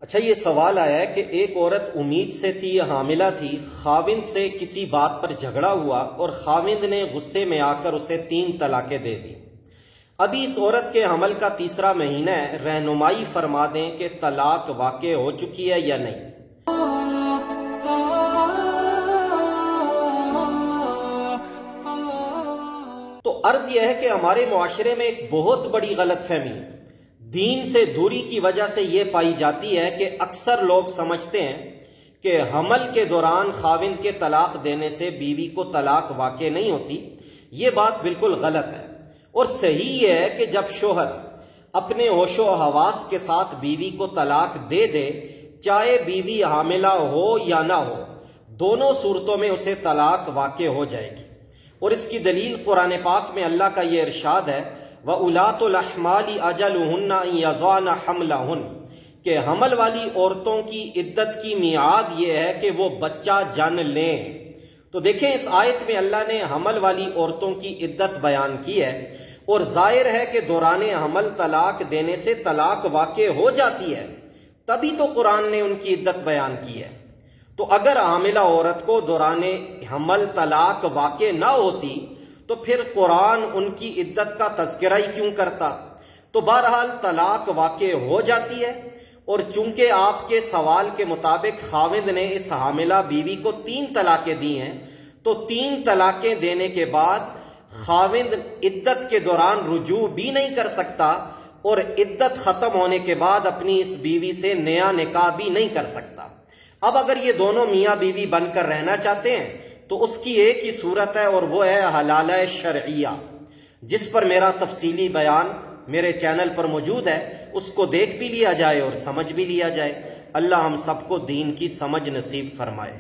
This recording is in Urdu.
اچھا، یہ سوال آیا ہے کہ ایک عورت امید سے تھی یا حاملہ تھی، خاوند سے کسی بات پر جھگڑا ہوا اور خاوند نے غصے میں آ کر اسے 3 طلاقیں دے دی۔ ابھی اس عورت کے حمل کا تیسرا مہینہ ہے، رہنمائی فرما دیں کہ طلاق واقع ہو چکی ہے یا نہیں۔ تو عرض یہ ہے کہ ہمارے معاشرے میں ایک بہت بڑی غلط فہمی دین سے دوری کی وجہ سے یہ پائی جاتی ہے کہ اکثر لوگ سمجھتے ہیں کہ حمل کے دوران خاوند کے طلاق دینے سے بیوی کو طلاق واقع نہیں ہوتی۔ یہ بات بالکل غلط ہے، اور صحیح یہ ہے کہ جب شوہر اپنے ہوش و حواس کے ساتھ بیوی کو طلاق دے دے، چاہے بیوی حاملہ ہو یا نہ ہو، دونوں صورتوں میں اسے طلاق واقع ہو جائے گی۔ اور اس کی دلیل قرآن پاک میں اللہ کا یہ ارشاد ہے، وَأُولَاتُ الْأَحْمَالِ أَجَلُهُنَّ أَن يَضَعْنَ حَمْلَهُنَّ، کہ حمل والی عورتوں کی عدت کی میعاد یہ ہے کہ وہ بچہ جن لیں۔ تو دیکھیں، اس آیت میں اللہ نے حمل والی عورتوں کی عدت بیان کی ہے، اور ظاہر ہے کہ دوران حمل طلاق دینے سے طلاق واقع ہو جاتی ہے، تبھی تو قرآن نے ان کی عدت بیان کی ہے۔ تو اگر حاملہ عورت کو دوران حمل طلاق واقع نہ ہوتی تو پھر قرآن ان کی عدت کا تذکرہ ہی کیوں کرتا؟ تو بہرحال طلاق واقع ہو جاتی ہے، اور چونکہ آپ کے سوال کے مطابق خاوند نے اس حاملہ بیوی کو 3 طلاقیں دی ہیں، تو 3 طلاقیں دینے کے بعد خاوند عدت کے دوران رجوع بھی نہیں کر سکتا، اور عدت ختم ہونے کے بعد اپنی اس بیوی سے نیا نکاح بھی نہیں کر سکتا۔ اب اگر یہ دونوں میاں بیوی بن کر رہنا چاہتے ہیں تو اس کی ایک ہی صورت ہے، اور وہ ہے حلالہ شرعیہ، جس پر میرا تفصیلی بیان میرے چینل پر موجود ہے۔ اس کو دیکھ بھی لیا جائے اور سمجھ بھی لیا جائے۔ اللہ ہم سب کو دین کی سمجھ نصیب فرمائے۔